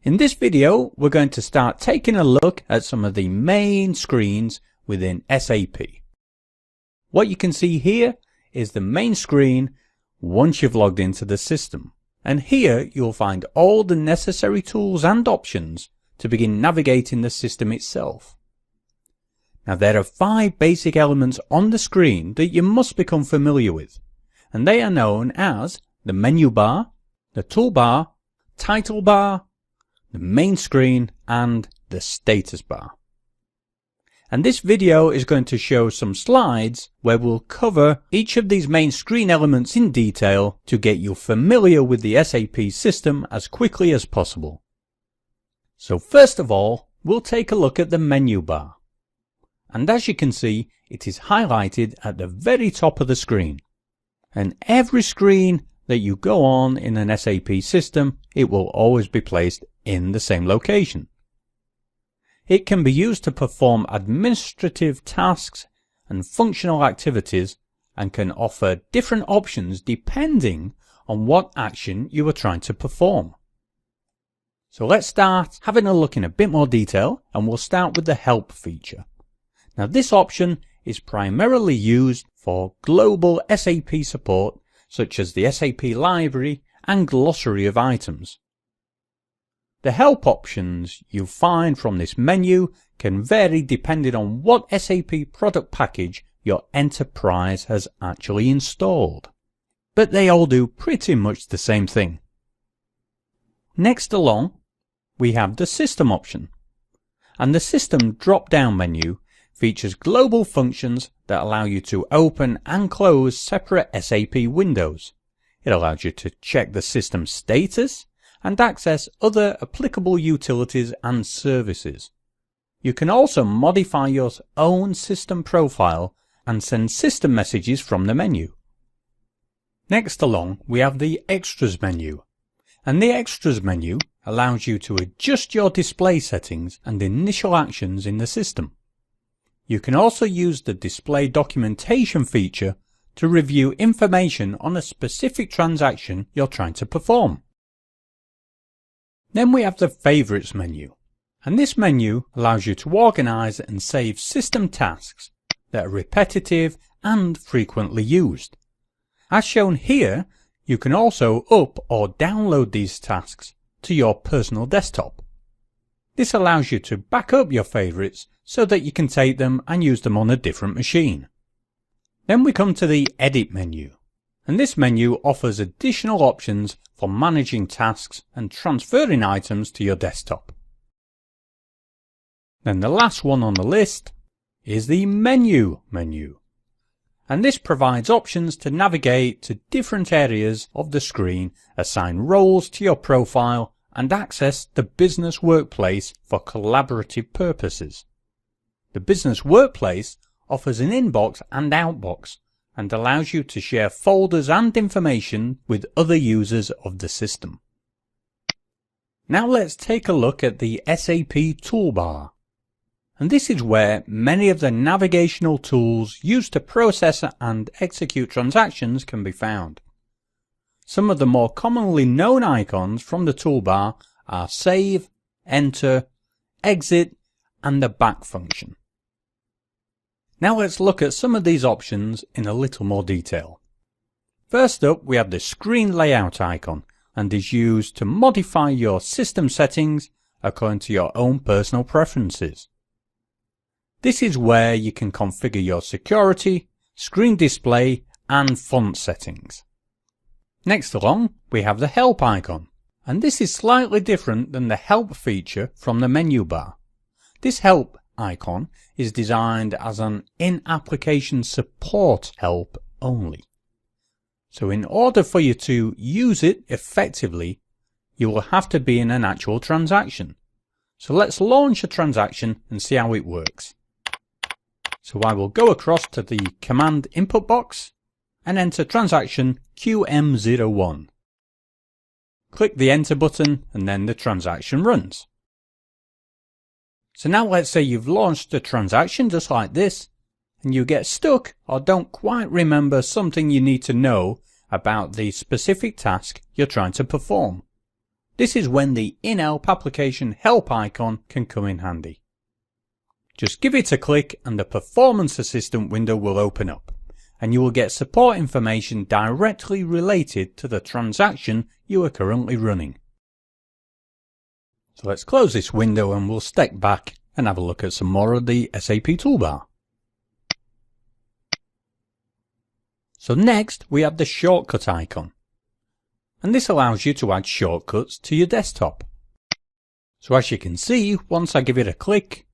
In this video, we're going to start taking a look at some of the main screens within SAP. What you can see here is the main screen once you've logged into the system. And here you'll find all the necessary tools and options to begin navigating the system itself. Now there are 5 basic elements on the screen that you must become familiar with, and they are known as the menu bar, the toolbar, title bar, the main screen, and the status bar. And this video is going to show some slides where we'll cover each of these main screen elements in detail to get you familiar with the SAP system as quickly as possible. So first of all, we'll take a look at the menu bar. And as you can see, it is highlighted at the very top of the screen. And every screen that you go on in an SAP system, it will always be placed in the same location. It can be used to perform administrative tasks and functional activities and can offer different options depending on what action you are trying to perform. So let's start having a look in a bit more detail, and we'll start with the help feature. Now this option is primarily used for global SAP support such as the SAP library and glossary of items. The help options you find from this menu can vary depending on what SAP product package your enterprise has actually installed, but they all do pretty much the same thing. Next along, we have the system option, and the system drop-down menu features global functions that allow you to open and close separate SAP windows. It allows you to check the system status and access other applicable utilities and services. You can also modify your own system profile and send system messages from the menu. Next along, we have the Extras menu, and the Extras menu allows you to adjust your display settings and initial actions in the system. You can also use the display documentation feature to review information on a specific transaction you're trying to perform. Then we have the Favorites menu, and this menu allows you to organize and save system tasks that are repetitive and frequently used. As shown here, you can also up or download these tasks to your personal desktop. This allows you to back up your favorites so that you can take them and use them on a different machine. Then we come to the Edit menu, and this menu offers additional options for managing tasks and transferring items to your desktop. Then the last one on the list is the Menu menu, and this provides options to navigate to different areas of the screen, assign roles to your profile, and access the business workplace for collaborative purposes. The business workplace offers an inbox and outbox and allows you to share folders and information with other users of the system. Now let's take a look at the SAP toolbar. And this is where many of the navigational tools used to process and execute transactions can be found. Some of the more commonly known icons from the toolbar are Save, Enter, Exit, and the Back function. Now let's look at some of these options in a little more detail. First up, we have the Screen Layout icon, and is used to modify your system settings according to your own personal preferences. This is where you can configure your security, screen display, and font settings. Next along, we have the Help icon, and this is slightly different than the Help feature from the menu bar. This Help icon is designed as an in-application support help only. So in order for you to use it effectively, you will have to be in an actual transaction. So let's launch a transaction and see how it works. So I will go across to the command input box and enter transaction QM01. Click the enter button and then the transaction runs. So now let's say you've launched a transaction just like this, and you get stuck or don't quite remember something you need to know about the specific task you're trying to perform. This is when the in-help application help icon can come in handy. Just give it a click and the Performance Assistant window will open up, and you will get support information directly related to the transaction you are currently running. So let's close this window and we'll step back and have a look at some more of the SAP toolbar. So next we have the shortcut icon, and this allows you to add shortcuts to your desktop. So as you can see, once I give it a click,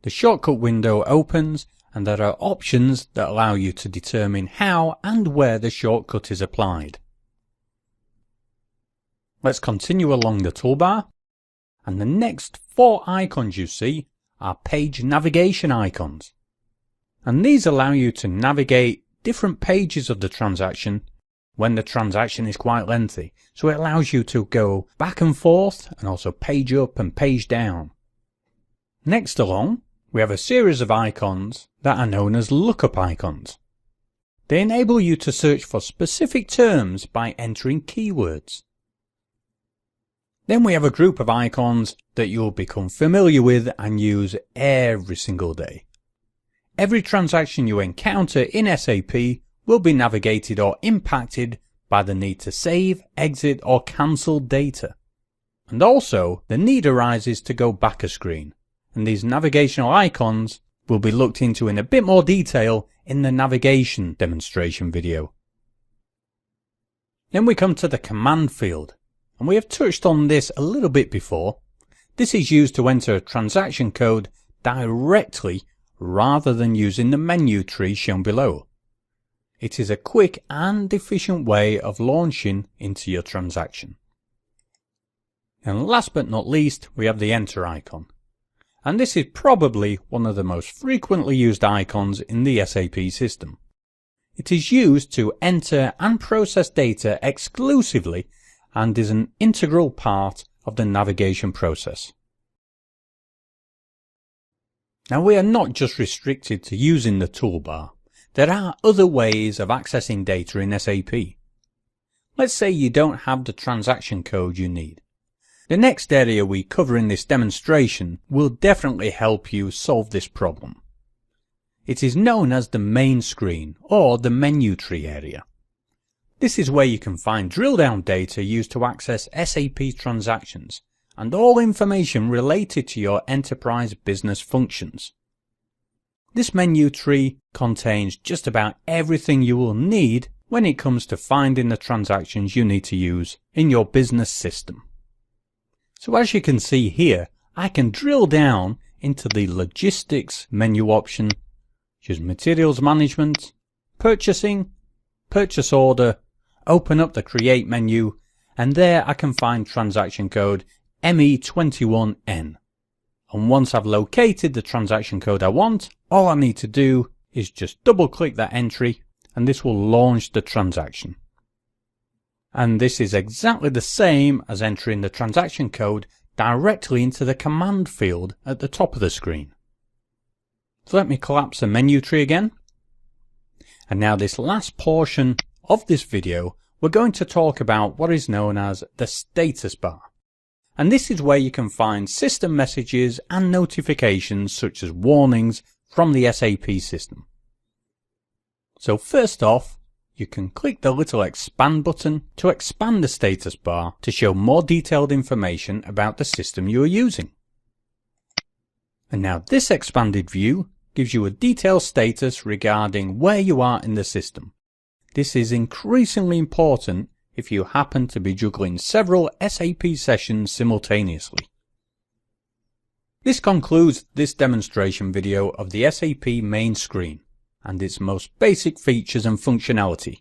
the shortcut window opens and there are options that allow you to determine how and where the shortcut is applied. Let's continue along the toolbar, and the next 4 icons you see are page navigation icons. And these allow you to navigate different pages of the transaction when the transaction is quite lengthy. So it allows you to go back and forth and also page up and page down. Next along, we have a series of icons that are known as lookup icons. They enable you to search for specific terms by entering keywords. Then we have a group of icons that you'll become familiar with and use every single day. Every transaction you encounter in SAP will be navigated or impacted by the need to save, exit or cancel data. And also the need arises to go back a screen, and these navigational icons will be looked into in a bit more detail in the navigation demonstration video. Then we come to the command field, and we have touched on this a little bit before. This is used to enter a transaction code directly rather than using the menu tree shown below. It is a quick and efficient way of launching into your transaction. And last but not least, we have the enter icon. And this is probably one of the most frequently used icons in the SAP system. It is used to enter and process data exclusively and is an integral part of the navigation process. Now we are not just restricted to using the toolbar. There are other ways of accessing data in SAP. Let's say you don't have the transaction code you need. The next area we cover in this demonstration will definitely help you solve this problem. It is known as the main screen or the menu tree area. This is where you can find drill down data used to access SAP transactions and all information related to your enterprise business functions. This menu tree contains just about everything you will need when it comes to finding the transactions you need to use in your business system. So as you can see here, I can drill down into the logistics menu option, choose materials management, purchasing, purchase order, open up the create menu, and there I can find transaction code ME21N. And once I've located the transaction code I want, all I need to do is just double click that entry and this will launch the transaction. And this is exactly the same as entering the transaction code directly into the command field at the top of the screen. So let me collapse the menu tree again. And now this last portion of this video, we're going to talk about what is known as the status bar. And this is where you can find system messages and notifications such as warnings from the SAP system. So first off, you can click the little expand button to expand the status bar to show more detailed information about the system you are using. And now this expanded view gives you a detailed status regarding where you are in the system. This is increasingly important if you happen to be juggling several SAP sessions simultaneously. This concludes this demonstration video of the SAP main screen and its most basic features and functionality.